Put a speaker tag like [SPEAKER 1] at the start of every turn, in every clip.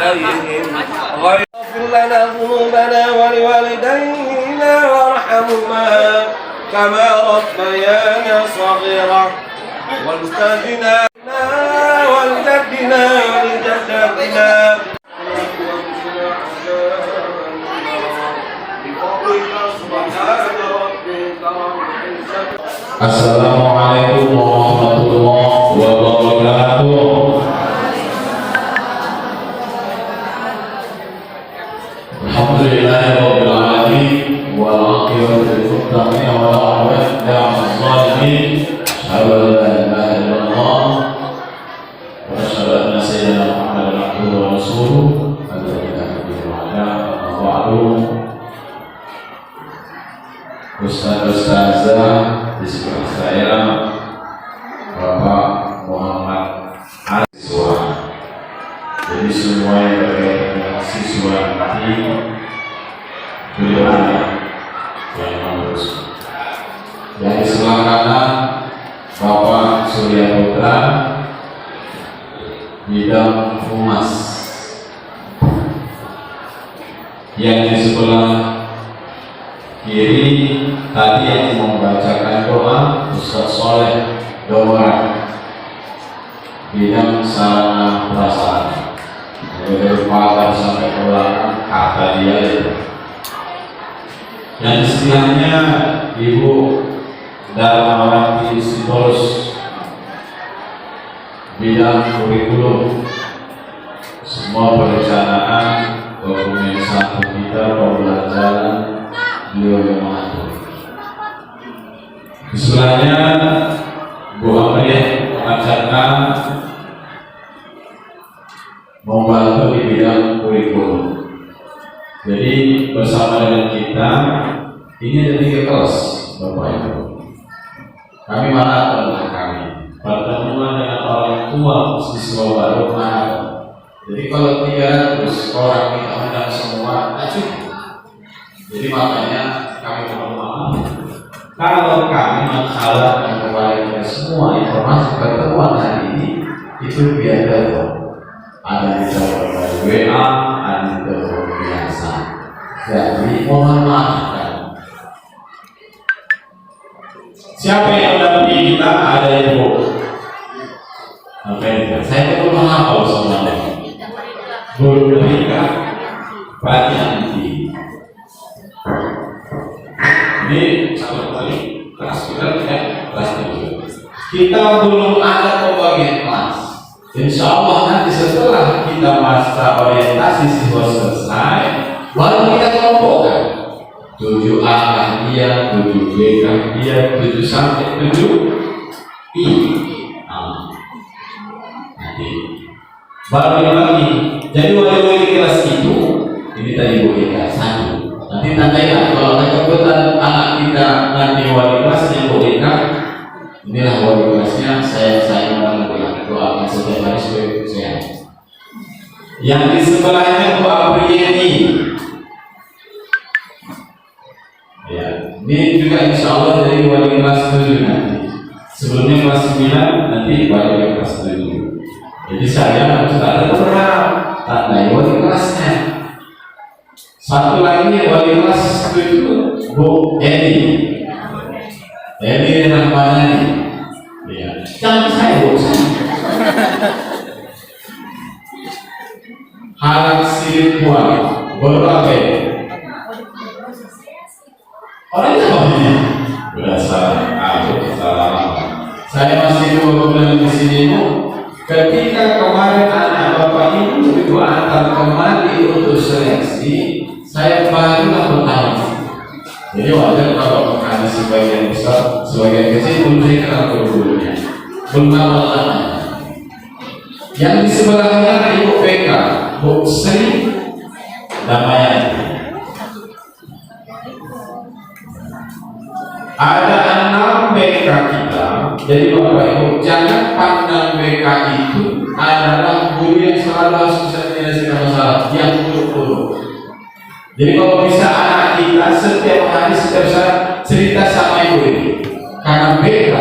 [SPEAKER 1] آبائهم اغفر لنا ذنوبنا ولوالدينا وارحمهما كما ربيانا صغيرا واجدنا والجدنا ولجداتنا
[SPEAKER 2] Assalamualaikum warahmatullahi wabarakatuh. Alhamdulillahirabbil alamin wal aqibatu lil muttaqin wa la udwana 'alal zalimin. Asyhadu an la ilaha illallah wa asyhadu anna sayyidina Muhammadan abduhu wa rasuluh. Ustaz-ustazah di sebelah saya, Bapak Muhammad Siswa. Jadi semua yang berkaitan dengan siswa nanti beliau yang mengurus. Yang di sebelah kanan Bapak Surya Putra, bidang humas. Yang di sebelah kiri tadi yang membacakan doa Ustaz Soleh Dora, bidang sarana prasarana. Dari pagar sampai ke belakang kata dia itu. Yang istilahnya Ibu Darmawati Sitorus, bidang kurikulum. Semua perencanaan dokumen satu kita pembelajaran beliau yang mengatur. Sebelahnya Bu Amriyah pengacara membantu di bidang kurikulum. Jadi bersama dengan kita ini ada 3 kelas Bapak Ibu. Kami maraton dengan kami pertemuan dengan orang tua siswa baru maraton. Jadi kalau 300 orang kita undang semua cukup. Jadi makanya kami mohon maaf kalau kami menghalalkan kepada kita semua informasi pertemuan hari ini itu biar ada di telepon WA, ada di telepon biasa. Jadi mohon maaf kan. Siapa yang mendampingi kita? Ada Ibu. Saya perlu menghafal semuanya. Guru mereka Pak Yanti. Ini satu kali kelas kita tidak kelas 7. Kita belum ada pembagian kelas. Insya Allah nanti setelah kita masa orientasi siswa selesai, baru kita kelompokkan 7A kan dia, 7B kan dia, 7 sampai 7I. Nanti baru dibagi. Jadi wali-wali kelas itu ini tadi Bu kita 1. Nanti tandailah kalau ada kebetulan anak kita nanti wali kelasnya Bu kita, inilah wali kelasnya. Saya mengambil doakan setiap hari supaya sehat. Yang di sebelahnya Bu Apriyani. Ya, ini juga insya Allah dari wali kelas 7 nanti. Sebelumnya kelas 9, nanti wali kelas 7. Jadi saya harus ada berapa tandai wali kelasnya. Satu lagi wali kelas 7 Bu Eni Rahmanani. Ya, jangan saya Bu. Harap sirip buat berapa? Orang itu ini berdasar salah. Saya masih 2 bulan di sini Bu. Ketika kemarin anak Bapak Ibu itu antar kembali untuk seleksi, saya barulah bertanya. Jadi wajar kalau ada sebagian besar, sebagian kecil belum saya kenal dulu-dulunya, belum lama. Yang di sebelahnya Ibu PK, Bu Sri Damayani. Ada 6 BK kita. Jadi Bapak Ibu jangan pandang BK itu adalah guru yang selalu harus bisa menyelesaikan masalah, yang buruk-buruk. Jadi kalau bisa anak kita setiap hari setiap saat cerita sama ibu ini, karena BK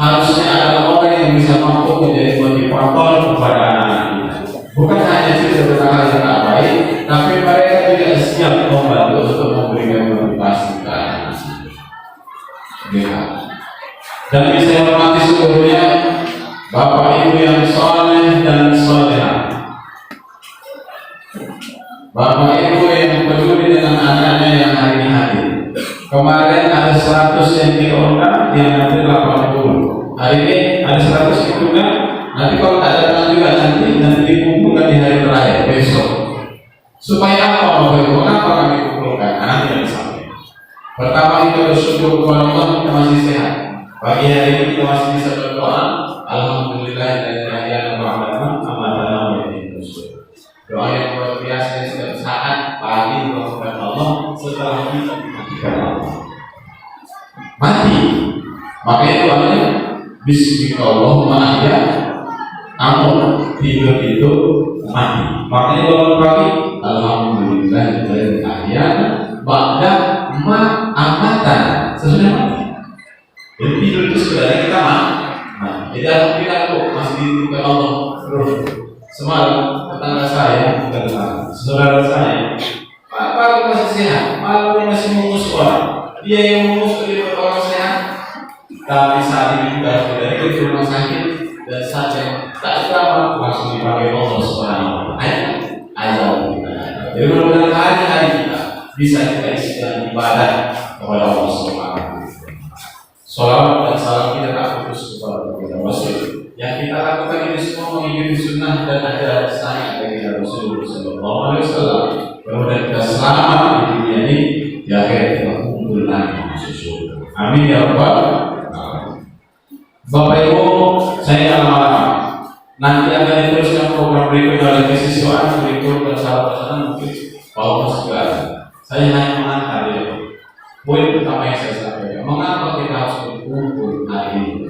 [SPEAKER 2] harusnya adalah orang yang bisa mampu menjadi motivator kepada anak-anak kita. Bukan hanya cerita tentang hal yang tak baik, tapi mereka juga siap membantu untuk memberikan motivasi ke anak. Lihat. Dan bisa yang hormati seluruhnya, Bapak Ibu yang soleh dan solehah, Bapak Ibu yang peduli dengan anaknya yang hari ini hadir. Kemarin ada 100 yang diundang, yang nanti 80. Hari ini ada 100 diundang. Nanti kalau tak datang juga nanti dikumpulkan di hari terakhir besok. Supaya apa Bapak Ibu? Kenapa kami kumpulkan? Nanti yang sampai. Pertama kita bersyukur kepada Allah kita masih sehat. Pagi hari ini kita masih bisa berdoa. Alhamdulillah dan doa yang luar biasa setiap saat pagi melakukan Allah setelah kita dimatikan Allah. Mati. Makanya doanya Bismillahirrahmanirrahim ahya. Namun tidur itu mati. Makanya bangun pagi Alhamdulillah dari ahya ba'da amatan sesudah mati. Jadi tidur itu sebenarnya kita mati. Jadi alhamdulillah kok masih dihidupkan Allah terus. Semalam tetangga saya, saudara saya, Pak masih sehat, malam masih mengus orang. Dia yang mengus dari orang sehat. Tapi saat ini juga sudah dari rumah sakit dan saja tak lama langsung dipakai Allah Subhanahu wa Ta'ala. Azal kita. Jadi mudah-mudahan hari-hari kita bisa kita isi dengan ibadah kepada Allah Subhanahu wa Ta'ala. Salawat dan salam kita tak putus kepada Rasul. Yang kita lakukan ini semua mengikuti sunnah dan ajaran saya dari Rasulullah Sallallahu Alaihi Wasallam. Kemudian kita selamat di dunia ini, di akhirat kita kumpul lagi masuk surga. Amin ya Rabbal Alamin. Bapak Ibu, saya lama-lama. Nanti akan diteruskan program berikut oleh kesiswaan berikut dan sahabat-sahabat mungkin Paulus juga. Saya hanya mengangkat ya. Poin pertama yang saya sampaikan, mengapa kita harus berkumpul hari ini?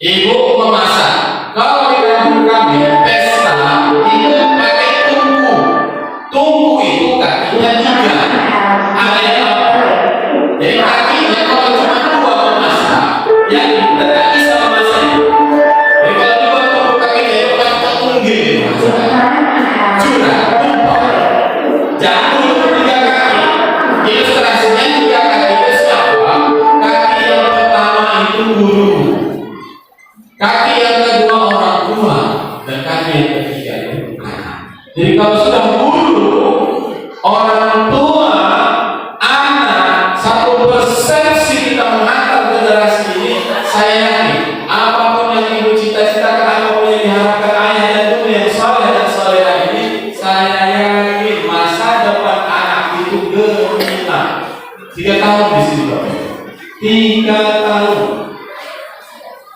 [SPEAKER 2] Ibu memasak. Kalau di kampung kami pesta itu pakai tungku. Tungku itu kakinya juga ada yang jadi kakinya kalau cuma dua memasak, yang kita tak bisa memasak. Jadi kalau dua tungku kakinya itu kan terunggil curah, tumpah, jatuh tiga kaki. Ilustrasinya tiga kaki itu siapa? Kaki yang pertama itu guru. Kaki yang kedua orang tua dan kaki yang ketiga itu anak. Jadi kalau sudah guru, orang tua, anak, satu persepsi kita mengantar generasi ini, saya yakin apapun yang ibu cita-citakan, apapun yang diharapkan ayah dan ibu yang soleh dan solehah ini, saya yakin masa depan anak itu gemilang. 3 tahun di sini Bapak. 3 tahun.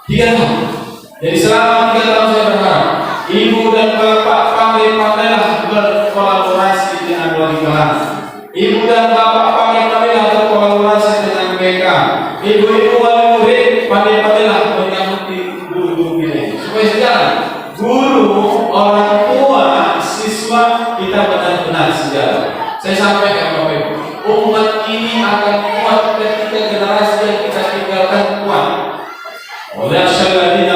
[SPEAKER 2] 3 tahun. Jadi selama 3 tahun saya berharap ibu dan bapak pandai-pandailah berkolaborasi dengan wali kelas. Ibu dan bapak pandai-pandailah berkolaborasi dengan BK. Ibu-ibu wali murid pandai-pandailah menyambut guru-guru ini supaya sejalan. Guru, orang tua, siswa kita benar-benar sejalan. Saya sampaikan Bapak Ibu, umat ini akan kuat ketika generasi yang kita tinggalkan kuat. Oleh syaitannya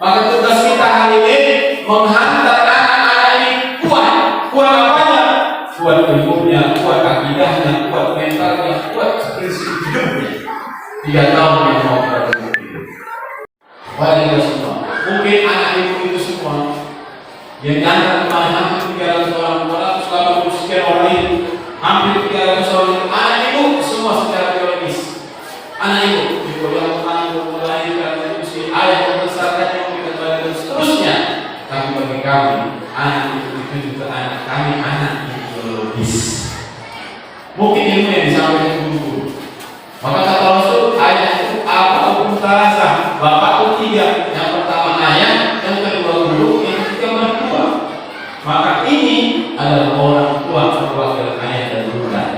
[SPEAKER 2] maka tugas kita hari ini menghantar anak-anak ini kuat. Kuat apanya? Kuat ilmunya, kuat akidahnya, kuat mentalnya, kuat prinsip hidupnya. 3 tahun yang mau kita lalui. Baiklah semua. Mungkin anak ibu itu semua yang datang kemarin hampir 300 orang, 280 sekian orang itu, hampir 300 orang itu, anak ibu semua secara biologis. Anak ibu yang melahirkan usia ayah membesarkan yang kita balik seterusnya. Tapi bagi kami anak itu juga anak kami, anak biologis. Mungkin ilmu yang disampaikan guru. Maka kata Rasul, ayah itu apa hukum terasa? Bapak itu 3. Yang pertama ayah, yang kedua guru, yang ketiga mertua. Maka ini adalah orang tua perwakilan ayah dan guru dan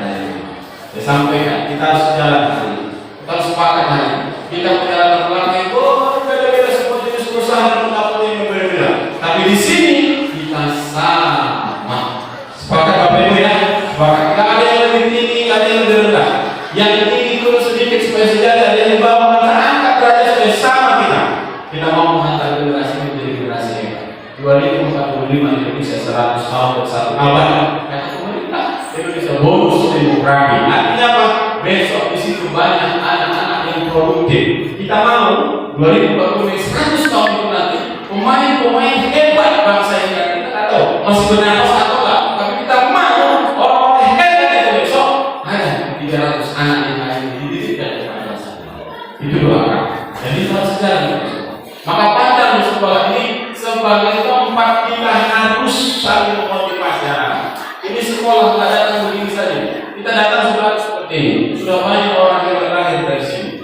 [SPEAKER 2] saya sampaikan kita harus jalan hari ini. Kita sepakat hari kita punya keluarga itu beda-beda semua jenis usaha dan apapun yang berbeda. Tapi di sini kita sama. Sepakat Bapak Ibu ya. Sepakat. Tidak ada yang lebih tinggi, ada yang lebih rendah. Yang tinggi turun sedikit supaya sejajar, yang di bawah kita angkat derajat supaya sama kita. Kita abad kata pemerintah Indonesia bonus demografi. Artinya apa? Besok di situ banyak anak-anak yang produktif. Kita mau 2040 100 tahun itu nanti pemain-pemain hebat bangsa ini. Kita nggak tahu masih benar atau enggak, tapi kita mau orang-orang hebat itu besok ada 300 anak yang lain dididikkan kepada bangsa. Itu doakan. Jadi harus sejarah. Maka pandang sekolah ini sebagai tempat kita harus saling memotivasi anak. Ini sekolah tidak datang begini saja. Kita datang sudah seperti ini. Sudah banyak orang yang lahir dari sini.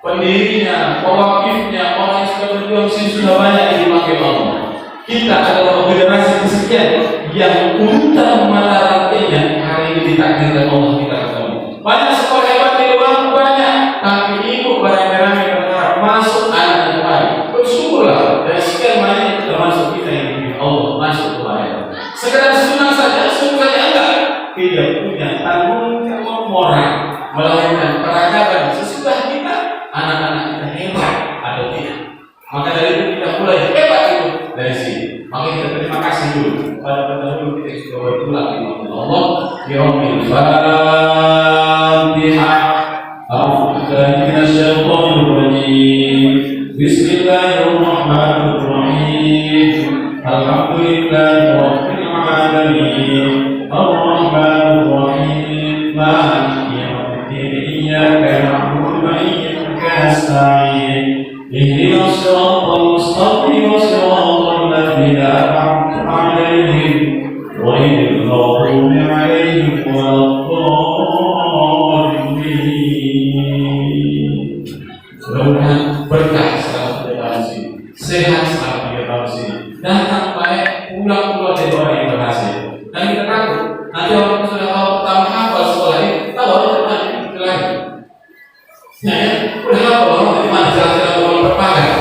[SPEAKER 2] Pendirinya, pewakifnya, orang yang sudah berjuang sini sudah banyak yang dipakai Allah. Kita adalah generasi kesekian yang unta mata rantainya hari ini ditakdirkan Allah kita ketemu. Banyak sekolah hebat di luar banyak, tapi ibu beramai-ramai berharap masuk anak yang baik. Bersyukurlah dari sekian banyak termasuk kita yang dipilih Allah masuk kepada. Sekedar senang saja, sungguhnya enggak. Tidak punya tanggung jawab moral melakukan peradaban sesudah kita anak-anak kita hebat atau tidak. Maka dari itu kita mulai hebat itu dari sini. Maka kita terima kasih dulu pada pendahulu kita sudah berulang di Allah di Rabbil Fatihah. Bismillahirrahmanirrahim. Alhamdulillahi Rabbil Alamin. Ar-Rahmanir-Rahim. Maliki yaumiddin. Iyyaka na'budu wa iyyaka nasta'in. Ihdinas siratal mustaqim, siratal ladzina an'amta 'alaihim ghairil maghdubi 'alaihim waladdallin. Mudah-mudahan berkah selama di dalam sini, sehat selama di dalam sini, datang baik, pulang dari orang yang berhasil. Dan kita takut nanti orang sudah tahu pertama hafal sekolah ini, tahu orang itu lagi. Ya, udah hafal orang dari mana jalan-jalan orang berpagar.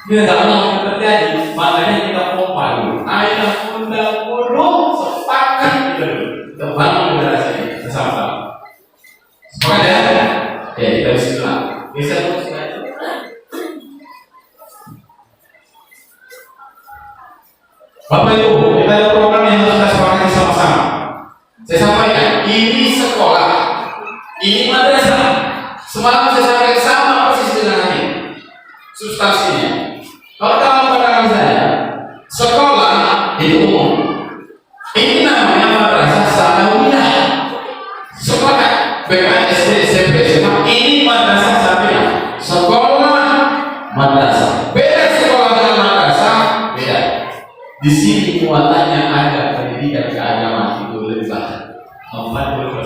[SPEAKER 2] Dia tak tahu yang terjadi, makanya kita pompa dulu. Ayah undang-undang sepakat kita bangun generasi ini bersama-sama. Sepakat ya? Ya, kita bismillah. Bisa terus ya. Bapak Ibu, kita ada program yang harus kita sepakati sama-sama. Saya sampaikan, ini sekolah, ini madrasah. Semalam saya sampaikan sama persis dengan ini substansinya. Kalau dalam pandangan saya, sekolah itu umum. Ini namanya madrasah sanawiyah. Sekolah BK, SD, SMP, SMA, ini madrasah sanawiyah. Sekolah madrasah. Beda sekolah dengan madrasah, beda. Di sini muatannya ada pendidikan keagamaan itu lebih banyak, 40%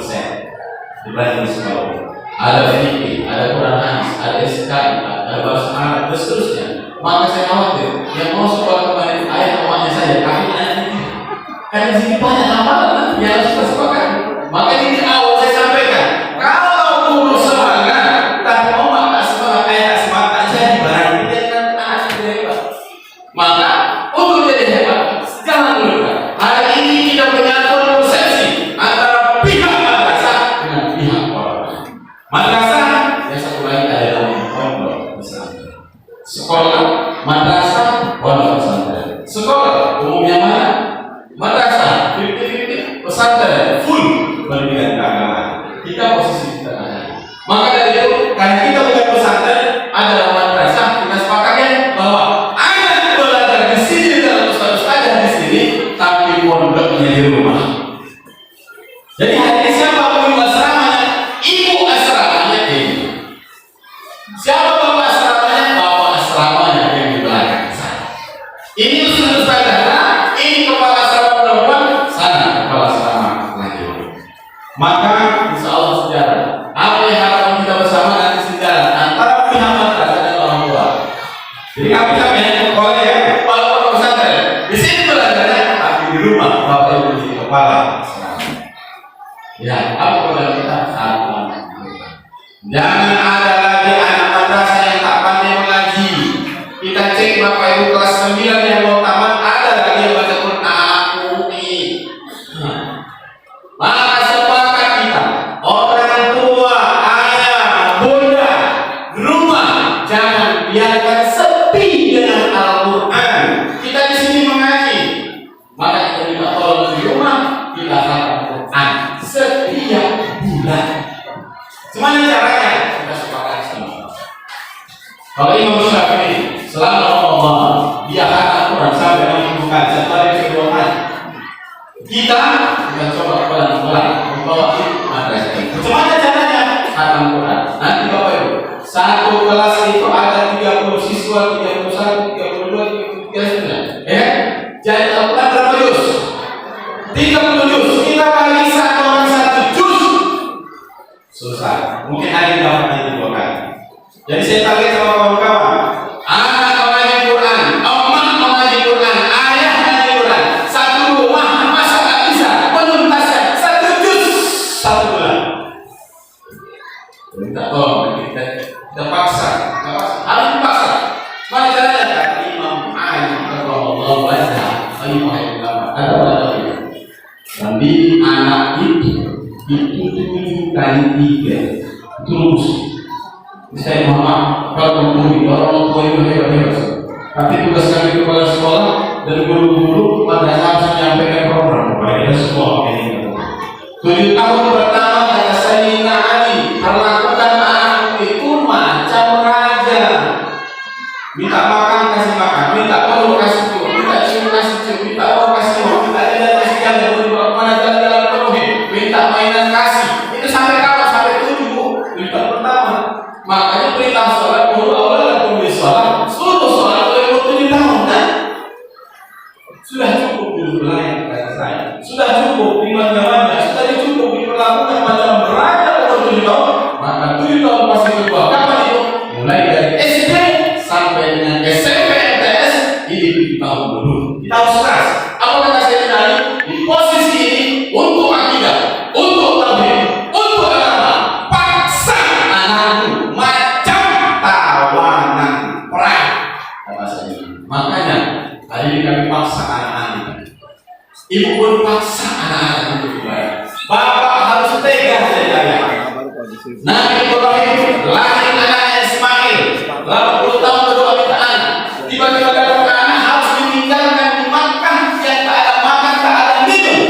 [SPEAKER 2] dibanding sekolah. Ada fikih, ada Quran hadis, ada SKI, ada bahasa Arab, dan seterusnya. Maka saya khawatir yang mau sekolah kemarin ayat awalnya saja, akhirnya nanti karena di sini banyak amalan yang harus kita sepakati. Maka ini awal saya sampaikan, kalau guru semangat, tapi omak tak semangat, ayat semangat saja dibarang dengan anak yang hebat. Maka untuk jadi hebat, jangan lupa hari ini kita menyatukan persepsi antara pihak madrasah dengan pihak orang. Madrasah yang satu lagi adalah pondok pesantren. Sekolah, madrasah, pondok pesantren. Sekolah umumnya mana? Madrasah, 50-50, pesantren full pendidikan keagamaan. Kita posisi di tengah. Maka dari itu, karena kita bukan pesantren, adalah madrasah, kita sepakatnya bahwa anak belajar di sini dalam ustaz-ustaz ada di sini, tapi pondoknya di rumah. Jadi hari ini siapa ibu asramanya? Ibu asramanya ini. Siapa bapak asramanya? Bapak asramanya yang di belakang sana. Ini ustaz sana, ini kepala asrama perempuan, sana kepala asrama laki. Maka insya Allah sejarah. Apa yang harapan kita bersama nanti sejarah antara pihak madrasah dan orang tua. Jadi kami sampai sekolah ya, walaupun pesantren di sini belajarnya, tapi di rumah bapak ibu di kepala. Ya, apa kepada kita saat jangan ada lagi anak madrasah yang tak pandai mengaji. Kita cek bapak ibu kelas 9 yang mau tamat, ada lagi yang baca Quran UI. Maka sepakat kita, orang tua, ayah, bunda, rumah jangan biarkan sepi dengan Al-Quran. Kita di sini mengaji, maka kita minta tolong di rumah Kalau Imam Syafi'i selama Ramadan dia khatam Quran sampai 60 kali setelah kedua kali. Kita coba pelan-pelan membawa itu madrasah. Bagaimana caranya? Khatam Quran. Nanti Bapak Ibu, satu kelas itu ada 30 siswa, 31, 32, 33, ya. Jadi Al-Quran berapa juz? 30 juz. Kita bagi satu orang satu juz. Susah. Mungkin ada yang dapat hanya 2 kali. Jadi saya target sama kawan-kawan. Anak mengaji Quran, emak mengaji Quran, ayah mengaji Quran. Satu rumah masa tak bisa menuntaskan 1 juz 1 bulan. Minta tolong kita paksa, harus dipaksa. Mana caranya? Imam Ali radhiyallahu anhu tapi anak itu 7 kali 3 terus. Saya mohon maaf kalau orang tua itu hebat. Tapi tugas kami kepala sekolah dan guru-guru madrasah harus menyampaikan program kepada sekolah ini. 7 tahun pertama kata Sayyidina Ali perlakukan anakmu itu macam raja. Minta makan kasih makan, minta peluk kasih peluk, minta cium kasih cium, minta bau kasih bau, minta jalan kasih jalan, minta mana jalan penuhi, minta mainan kasih. Itu sampai kapan? Sampai 7 minta pertama. Makanya perintah sholat guru awal dan pemilik sholat suruh sholat oleh 7 tahun kan? Sudah cukup dulu belayan kata saya. Sudah cukup iman-imannya, sudah cukup diperlakukan macam beraja umur 7 tahun. Maka 7 tahun pasti kedua. Kapan itu? Mulai dari SD sampai dengan SMP MTS ini 7 tahun dulu. Kita harus keras. Apa kata saya tadi? Di posisi ini untuk akidah, untuk tauhid, untuk agama. Paksa anakmu macam tawanan perang. Kata saya. Makanya hari ini kami paksa anak-anak. Ibu pun paksa anak-anak untuk baik. Bapak harus tegas saja. Nabi Ibrahim lahir anaknya Ismail. 80 tahun berdoa minta anak. Tiba-tiba dalam anak harus ditinggalkan di Makkah yang tak ada makan, tak ada minum.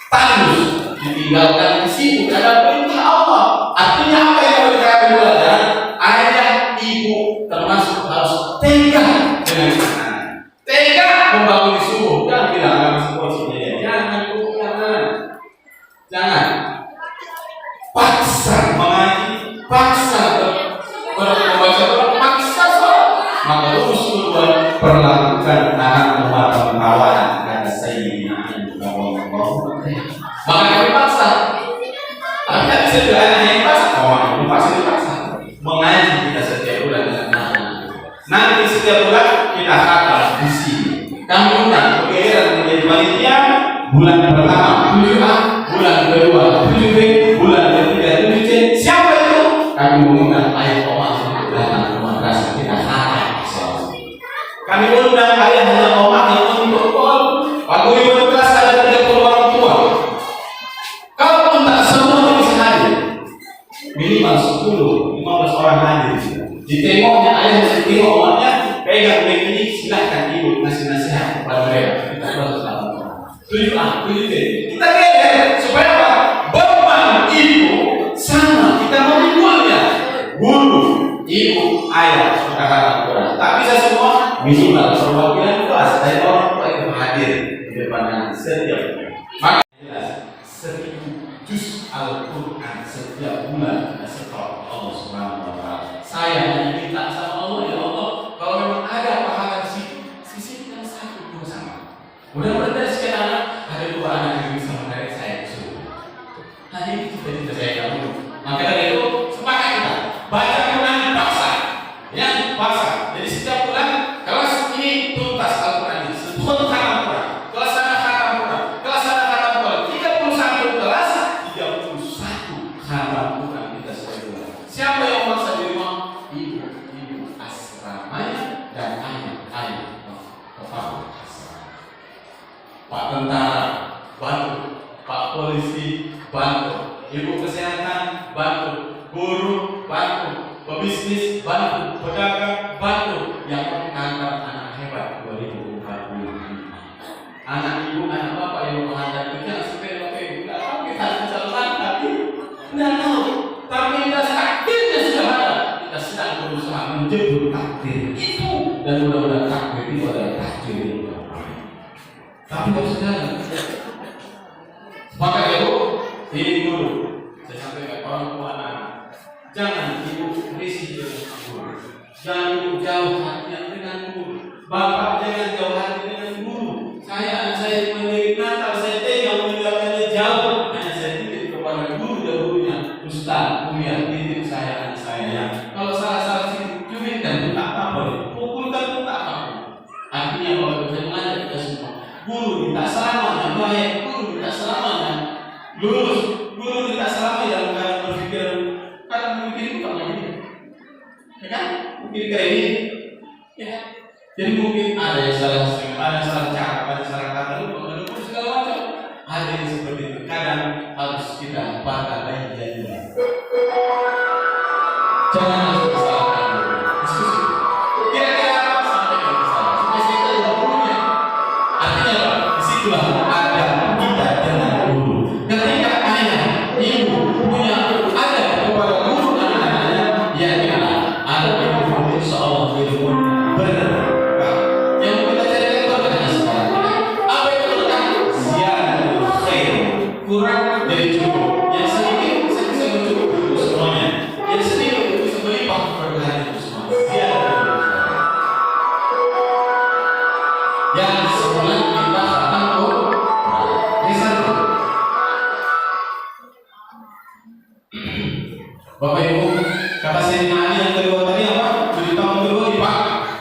[SPEAKER 2] Tandus ditinggalkan di situ karena perintah Allah. Artinya apa yang harus kami belajar? Ayah, ibu termasuk harus tegas dengan anak. Tegas membangun subuh. Jangan bilang agama seperti ini. Jangan. Paksa mengaji, paksa membaca Quran, paksa sholat. Maka terus kedua perlakukan anak memahami tawanan kata Sayyidina Ali radhiyallahu anhu. Maka kami paksa. Tapi tak bisa juga anak yang paksa. Itu pasti dipaksa. Mengaji kita setiap bulan dengan anak. Nanti setiap bulan kita khatam di sini. Kami undang kegiatan menjadi panitia bulan pertama 7A, bulan kedua 7B, bulan ketiga 7C. Siapa itu? Kami mengundang ayah oma untuk datang ke madrasah kita khatam. Kami undang ayah dan oma yang untuk call. Pak Guru kelas ada 30 orang tua. Kalaupun tak semua bisa hadir, minimal 10-15 orang hadir. Ditengoknya ayah dan ditengok omanya, pegang mic ini, silahkan ibu ngasih nasihat kepada mereka. Kita proses dalam 7A, 7B. Kita geser supaya apa? Beban ibu sama kita memikulnya. Guru, ibu, ayah kita katakan Quran. Tak bisa semua minimal perwakilan kelas dari orang tua itu hadir di depan setiap. Maka jelas 1000 juz Al-Quran setiap bulan kita setor Allah Subhanahu wa taala. Saya hanya minta sama Allah, ya Allah, kalau memang ada pahala di situ, sisihkan 1 dua sama. Mudah-mudahan dari sekian anak ada 2 anak yang bisa menarik saya ke surga. Hanya itu cita-cita saya dahulu. Maka dari itu sepakat kita baca Quran paksa, ya paksa. Jadi setiap bulan kelas ini tuntas Al-Quran ini, sebuah khatam Quran. Kelas sana khatam Quran, kelas sana khatam Quran. 31 kelas, 31 khatam Quran kita setiap bulan. Siapa yang memaksa di rumah? Ibu asramanya dan ayah kepala asrama. Pak tentara bantu, Pak polisi bantu, ibu kesehatan bantu, guru bantu, pebisnis bantu, pedagang bantu. Yang menghantar anak hebat 2045. Anak ibu, anak bapak yang menghantar kerja sampai bapak ibu tidak tahu kita harus jalan tapi tidak tahu. Tapi kita akhirnya sudah ada. Kita sedang berusaha menjemput takdir itu, dan mudah-mudahan takdir itu adalah takdir. Tapi harus jalan. Maka ibu, ini dulu saya sampaikan orang tua anak, jangan ibu risih dengan guru, jangan ibu jauh hatinya dengan guru, bapak jangan jauh hati dengan guru. Anak saya menerima Natal, saya tega meninggalkannya jauh, hanya saya titip kepada guru dan gurunya, Ustaz, kuliah titip saya anak saya. Kalau salah-salah sih, cubitkan pun tak apa-apa, pukulkan pun tak apa-apa. Artinya kalau kita mengajak kita semua, guru minta selamanya baik, guru minta selamanya lurus, guru minta selamanya dalam keadaan berpikir, kadang berpikir itu tak lagi, ya kan? Mungkin kayak ini, ya. Jadi mungkin ada yang salah cara, ada yang salah kata, lupa, segala macam. Ada yang seperti itu. Kadang harus kita patah dan jadi. Jangan harus disalahkan. Diskusi. Kira-kira apa sampai ke sana? Supaya kita tidak punya. Artinya apa? Disitulah ada kita dengan guru. Ketika ayah, ibu punya ada kepada guru dan anak-anaknya, ya kita ada ibu insya Allah hidupmu benar. Kurang dari cukup, yang sedikit bisa mencukupi untuk semuanya, yang sedikit bisa melimpah keberkahan itu semua. Yang sebulan kita datang ke Risau. Bapak Ibu, kata Sayyidina Ali yang kedua tadi apa? 7 tahun kedua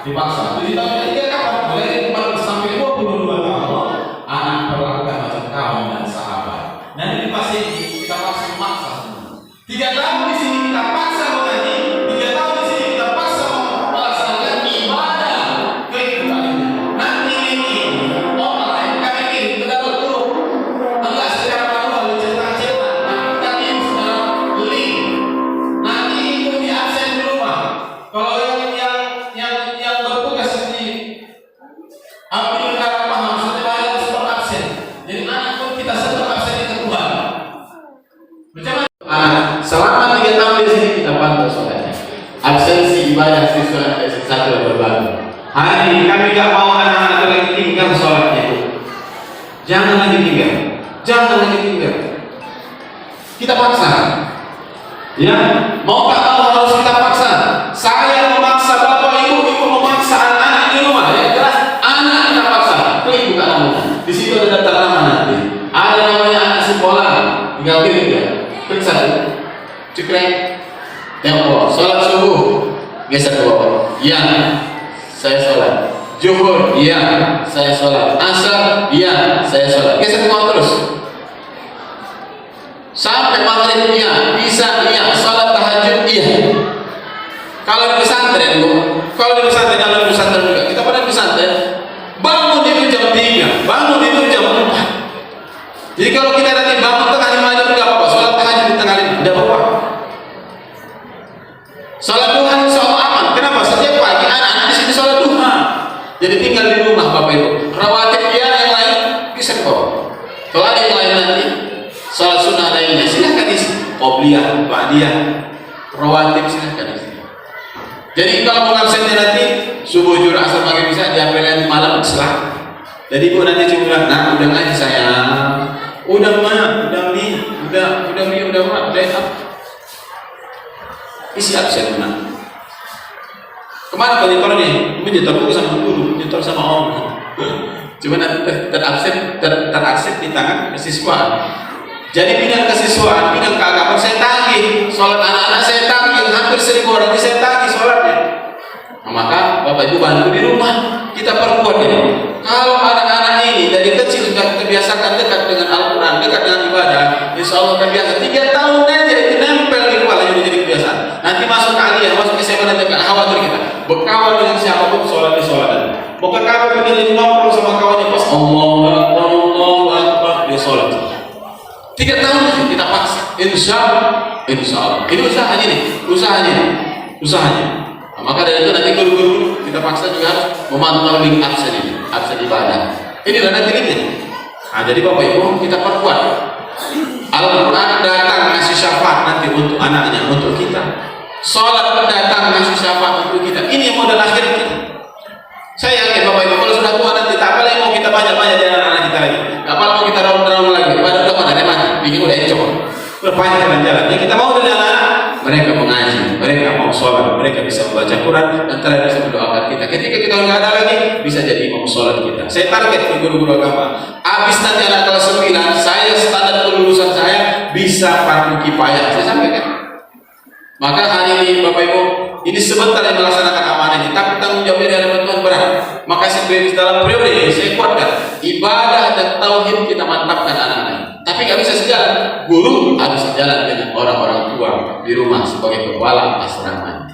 [SPEAKER 2] dipaksa. 7 tahun ketiga kapan? Mulai 4 sampai 22 tahun. Anak perlakukan macam kawan dan sahabat. Nanti pasti kita paksa memaksa semua. 3 tahun di sini kita paksa mengaji, 3 tahun di sini kita paksa melaksanakan ibadah kehidupan. Nanti ini online kami kirim ke dalam grup, enggak secara manual cetak-cetak, tapi secara link. Nanti itu di absen di rumah. Kalau yang bertugas di ambil cara paham setelah itu seperti absen. Jadi anak pun kita sedang absen itu Tuhan. Selama 3 tahun di sini kita pantau soalnya absensi ibadah siswa satu berbagi. Hari ini kami tidak mau anak-anak lagi tinggal sholatnya. Jangan lagi tinggal. Kita paksa. Ya, mau tak mau harus kita paksa. Saya memaksa bapak ibu memaksa anak-anak di rumah. Ya jelas, anak kita paksa. Ibu kamu. Di situ ada daftar nama nanti. Ada namanya anak sekolah. Tinggal kirim ya. Periksa. Cekrek. Tempo. Sholat subuh. Geser ke bawah. Iya. Saya sholat. Zuhur. Iya. Saya sholat. Asar. Iya. Saya sholat. Geser ke bawah terus. Sampai maghrib. Iya. Isya. Iya. Sholat tahajud. Iya. Kalau di pesantren, kalau di pesantren juga. Kita pernah di pesantren. Bangun itu jam 3. Bangun itu jam 4. Jadi kalau kita nanti bangun tengah 5 jam tidak apa-apa, sholat tahajud di tengah 5 tidak apa-apa. Sholat duha insya Allah aman. Kenapa? Setiap pagi anak-anak di sini sholat duha. Jadi tinggal di rumah Bapak Ibu. Rawatib yang lain bisa kok. Kalau ada yang lain nanti sholat sunnah lainnya silahkan isi. Qobliyah, ba'diyah, rawatib silahkan isi. Jadi kalau mau absennya nanti subuh, zuhur, asar, maghrib bisa diambil nanti malam setelah. Jadi ibu nanti cuma bilang, nah udah ngaji sayang, udah isi absen mana? Kemana kau nyetor nih? Menyetor buku sama guru, nyetor sama om. Cuma nanti terabsen di tangan kesiswaan. Jadi bidang kesiswaan, bidang keagamaan saya tagih, sholat anak-anak saya tagih, hampir 1000 orang ini saya tagih sholatnya. Nah, maka Bapak Ibu bantu di rumah, kita perkuat ini. Kalau anak-anak ini dari kecil sudah terbiasakan dekat dengan Al-Quran, dekat dengan ibadah, insya Allah terbiasa. 3 tahun aja itu nempel di kepalanya menjadi kebiasaan. Nanti masuk ke aliyah, masuk ke SMA nanti akan khawatir kita. Berkawan dengan siapapun sholat di sholat. Bukan kawan dengan nongkrong sama kawannya pas Allahu Akbar dia sholat. 3 tahun kita paksa. Insya Allah. Ini usahanya. Nah, maka dari itu nanti guru-guru kita paksa juga harus memantau link absen ini, absen ibadah. Inilah nanti linknya. Nah, jadi Bapak Ibu kita perkuat. Al-Quran datang ngasih syafaat nanti untuk anaknya, untuk kita. Sholat datang ngasih syafaat untuk kita. Ini yang modal akhir kita. Saya yakin Bapak Ibu kalau sudah tua nanti tak apa lagi mau kita banyak-banyak di anak-anak kita lagi. Tak apa mau kita rawat-rawat lagi. Pada udah mana ada mati, bikin udah encok. Berpanjang jalan-jalan. Yang kita mau dari anak-anak, mereka mengaji, mereka mau sholat, mereka bisa membaca Quran, dan terakhir bisa mendoakan kita. Ketika kita nggak ada lagi, bisa jadi imam sholat kita. Saya target ke guru-guru agama. Habis nanti anak kelas 9, saya standar kelulusan saya bisa fardu kifayah. Saya sampaikan. Maka hari ini Bapak Ibu, ini sebentar yang melaksanakan amanah ini, tapi tanggung jawabnya dari hadapan Tuhan berat. Maka dalam periode ini saya kuatkan ibadah dan tauhid kita mantapkan anak-anak. Tapi nggak bisa sejalan. Guru harus sejalan dengan orang-orang tua di rumah sebagai kepala asrama.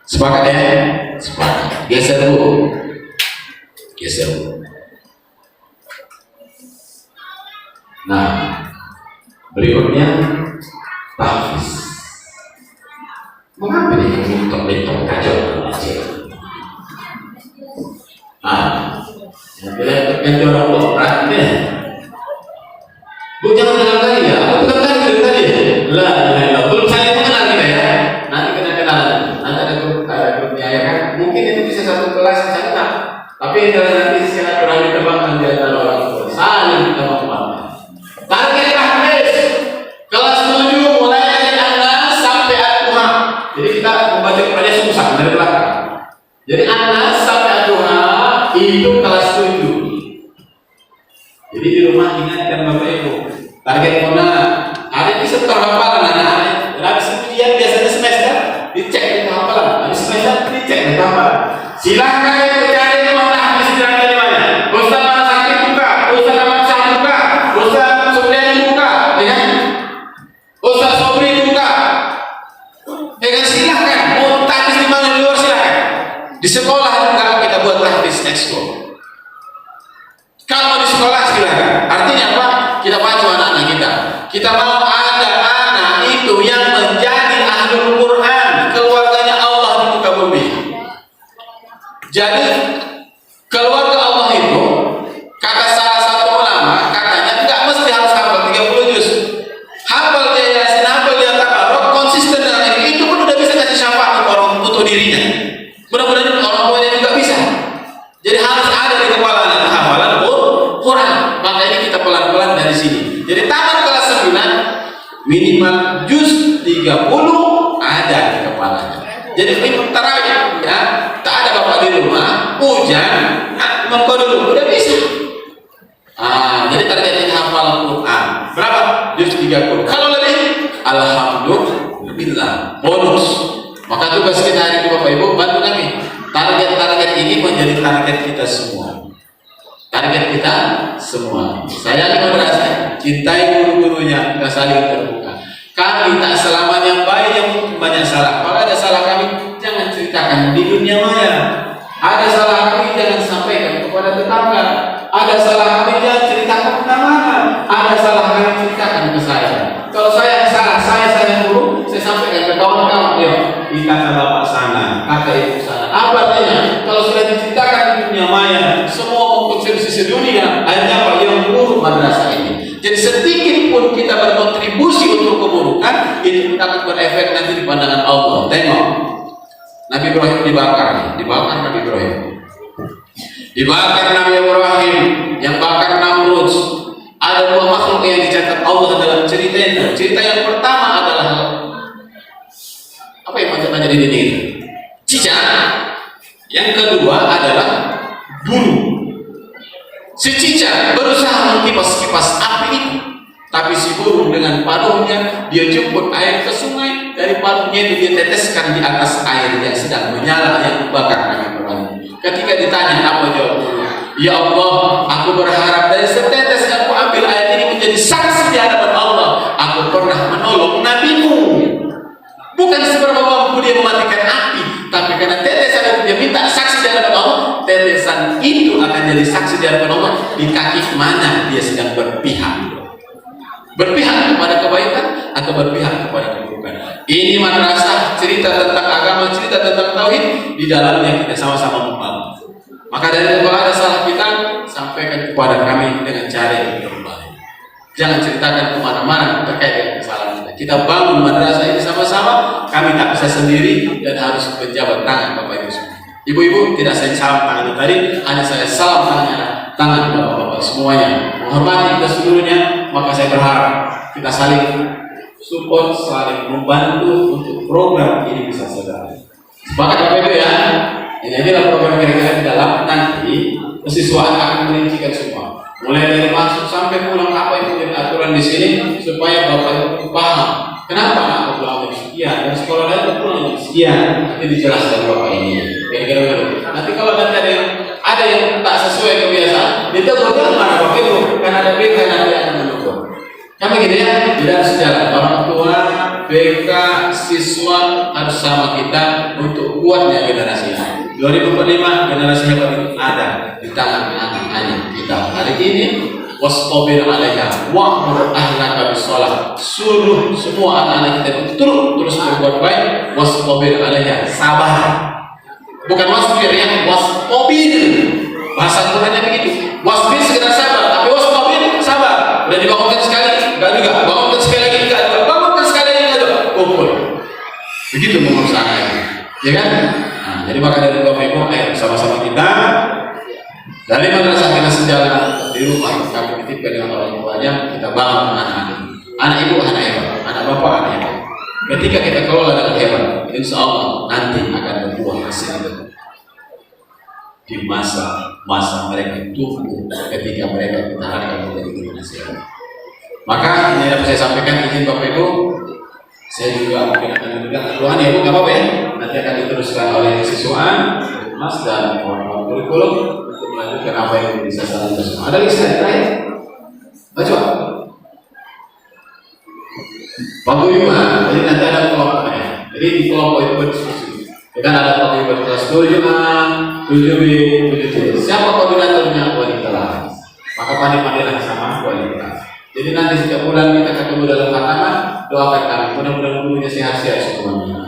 [SPEAKER 2] Sepakat ya? Sepakat. Geser dulu. Geser dulu. Nah, berikutnya tahfiz. Mengapa dia bentuk-bentuk kacau? Yang bilang orang tua berat deh. Bu jangan dengar tadi ya. Aku dengar tadi tadi. Lah, belum saya mengenal kita ya. Nanti kena kenalan. Nanti ada grupnya ya kan. Mungkin itu bisa satu kelas saya tak. Tapi kalau nanti silaturahmi terbangkan di antara orang tua. Saling kita menguatkan. Target tahfiz kelas 7 mulai dari Anas sampai Al-Duha. Jadi kita membaca Qurannya susah dari belakang. Jadi Anas sampai Al-Duha itu kelas 7. Jadi di rumah ingatkan Bapak Ibu. Target mana? Ada bisa terhafalan anak-anak. Habis ujian biasanya semester dicek di hafalan. Habis semester dicek di hafalan. Silakan itu cari di mana habis silakan di mana. Ustaz mana sakit buka, Ustaz mana sakit buka, Ustaz Supriani buka, ya kan? Ustaz Sobri buka. Ya kan silakan. Mau tahfiz di mana di luar silakan. Di sekolah kalau kita buat tahfiz ekskul. Kalau di sekolah silakan. Artinya apa? Kita pacu anak-anak kita. Kita mau ada anak itu yang menjadi ahlul Quran, keluarganya Allah di muka bumi. Jadi keluarga Allah itu kata salah satu ulama katanya tidak mesti harus hafal 30 juz. Hafal dia Yasin, hafal dia Tabarok, konsisten dengan itu pun udah bisa kasih syafaat untuk dirinya. Mudah-mudahan orang tuanya juga bisa. Jadi harus ada di kepala anak hafalan Quran. Maka ini kita pelan-pelan dari sini. Jadi tamat kelas 9 minimal juz 30 ada di kepalanya. Jadi ini tarawih ya, tak ada bapak di rumah, hujan, mengkau dulu udah bisa. Jadi targetnya hafal Quran. Berapa? Juz 30. Kalau lebih, alhamdulillah, bonus. Maka tugas kita hari ini Bapak Ibu bantu kami. Target-target ini menjadi target kita semua. Target kita semua. Saya di madrasah, cintai guru-gurunya, kita saling terbuka. Kami tak selamanya baik yang banyak salah. Kalau ada salah kami, jangan ceritakan di dunia maya. Ada salah kami, jangan sampaikan kepada tetangga. Ada salah kami, jangan ceritakan kemana-mana. Ada salah kami, ceritakan ke saya. Kalau saya salah, saya guru, saya sampaikan ke kawan-kawan. Di kata bapak sana, kata ibu sana. Apa artinya? Kalau sudah diceritakan di dunia maya, semua mengkonsumsi sedunia, hanya apa yang buruk madrasah ini. Jadi sedikit pun kita berkontribusi untuk keburukan, itu akan berefek nanti di pandangan Allah. Tengok, Nabi Ibrahim dibakar Nabi Ibrahim. Dibakar Nabi Ibrahim, yang bakar Namrud. Ada dua makhluk yang dicatat Allah dalam ceritanya. Cerita yang pertama adalah apa yang macam di dinding? Cicak. Yang kedua adalah bulu. Si cicak berusaha mengkipas-kipas api itu, tapi si burung dengan paruhnya dia jemput air ke sungai, dari paruhnya itu dia teteskan di atas air yang sedang menyala yang membakar Nabi Ibrahim. Ketika ditanya apa jawab burung? Ya Allah, aku berharap dari setetes yang aku ambil air ini menjadi saksi di hadapan Allah. Aku pernah menolong nabimu. Bukan seberapa mampu dia mematikan api, tapi karena tetesan itu dia minta saksi di hadapan Allah, tetesan itu akan jadi saksi di hadapan Allah di kaki mana dia sedang berpihak. Berpihak kepada kebaikan atau berpihak kepada keburukan. Ini madrasah, cerita tentang agama, cerita tentang tauhid, di dalamnya kita sama-sama membangun. Maka dari kalau ada salah kita, sampaikan kepada kami dengan cara yang terbaik. Jangan ceritakan kemana-mana terkait dengan kesalahan kita. Kita bangun madrasah ini sama-sama. Kami tak bisa sendiri dan harus berjabat tangan Bapak Ibu semua. Ibu-ibu tidak saya salam tangan tadi, hanya saya salam tangan Bapak-bapak semuanya. Menghormati kita seluruhnya, maka saya berharap kita saling support, saling membantu untuk program ini bisa selesai. Sepakat Bapak Ibu ya? Ini adalah program kira-kira di dalam nanti kesiswaan akan merincikan semua. Mulai dari masuk sampai pulang apa itu jadi aturan di sini supaya Bapak Ibu paham. Kenapa anak pulang jam sekian dan sekolah lain pulang jam sekian? Ini dijelaskan Bapak ini. Kira-kira begitu. Nanti kalau nanti ada yang tak sesuai kebiasaan, ditegur mana Bapak Ibu? Kan ada BK nanti akan menegur. Kami gitu ya, tidak sejalan. Orang tua, BK, siswa harus sama kita untuk kuatnya generasi ini. 2045 generasi hebat itu ada di tangan anak-anak kita. Hari ini wastabir 'alaiha wa'mur ahlaka bis-shalah. Suruh semua anak-anak kita itu terus berbuat baik. Wastabir 'alaiha, sabar. Bukan wasbir ya, wastabir. Bahasa Qurannya begitu. Wasbir segera sabar, tapi wastabir sabar. Udah dibangunkan sekali, enggak juga. Bangunkan sekali lagi, enggak juga. Bangunkan sekali lagi, enggak juga. Kumpul. Begitu mengurus anak. Ya kan? Nah, jadi maka dari Bapak Ibu, ayo sama-sama kita dari madrasah kita sejalan di rumah kami titipkan dengan orang tuanya, kita bangun anak ibu anak hebat, anak bapak anak hebat. Ketika kita kelola dengan hebat, insya Allah nanti akan berbuah hasil di masa mereka tumbuh ketika mereka ditarikkan menjadi generasi hebat. Maka ini yang saya sampaikan, izin Bapak Ibu, saya juga mungkin akan memberikan keluhan ya Bu, nggak apa-apa ya. Nanti akan diteruskan oleh siswaan, Mas dan kawan-kawan kurikulum untuk melanjutkan apa yang bisa saling bersama. Ada lagi slide terakhir? Baca. Waktu 5, jadi nanti ada kelompoknya. Jadi di kelompok itu berdiskusi. Kita ada kelompok berkelas 7A, 7B, 7C. Siapa koordinatornya? Wanita lah. Maka pandai-pandailah sama wanita. Jadi nanti setiap bulan kita ketemu dalam katakan, doakan kami mudah-mudahan gurunya sehat-sehat semuanya.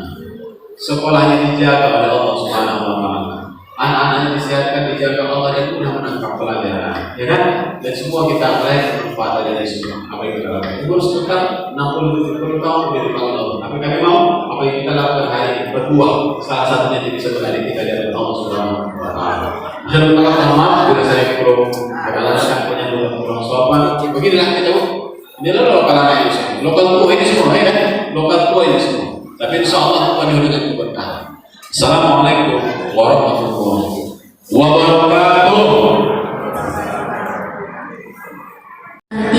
[SPEAKER 2] Sekolahnya dijaga oleh Allah Subhanahu wa taala. Anak-anaknya disehatkan, dijaga Allah dan mudah menangkap pelajaran. Ya kan? Dan semua kita melihat manfaat dari semua apa yang kita lakukan. Itu sekitar 60-70 tahun dari tahun Allah. Tapi kami mau apa yang kita lakukan hari ini berbuah. Salah satunya jadi sebenarnya kita dari Allah Subhanahu wa taala. Jangan lupa maaf bila saya kurang beralasan punya kurang sopan. Beginilah kita. Ini adalah lokal anak ini semua. Lokal tua ini semua ya kan? Lokal tua ini semua. Tapi insya Allah penuh dengan keberkahan. Assalamualaikum warahmatullahi wabarakatuh.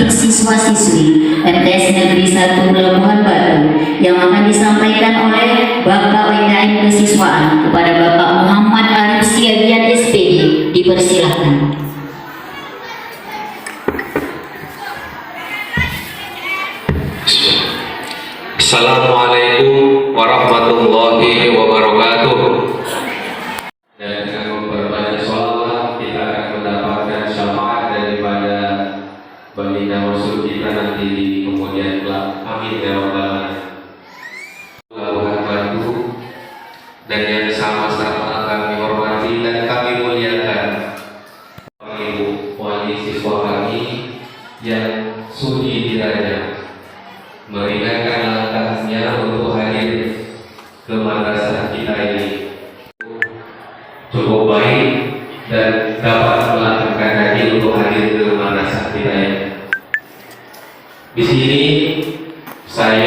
[SPEAKER 3] Siswa-siswi MTS Negeri 1 Labuhan Batu yang akan disampaikan oleh Bapak WKM Kesiswaan kepada Bapak Muhammad Arif Siagian SPD, dipersilahkan.
[SPEAKER 4] Assalamualaikum warahmatullahi wabarakatuh.
[SPEAKER 2] Dan dengan berbanyak sholawat kita akan mendapatkan syafaat daripada baginda Rasul kita nanti di kemudian kelak. Amin ya rabbal alamin. Labuhan Batu dan yang sama-sama kami hormati dan kami muliakan Ibu wali siswa kami yang sudi dirajah meringankan langkahnya untuk hadir ke madrasah kita ini cukup baik dan dapat melangkahkan kaki untuk hadir ke madrasah kita ini. Di sini saya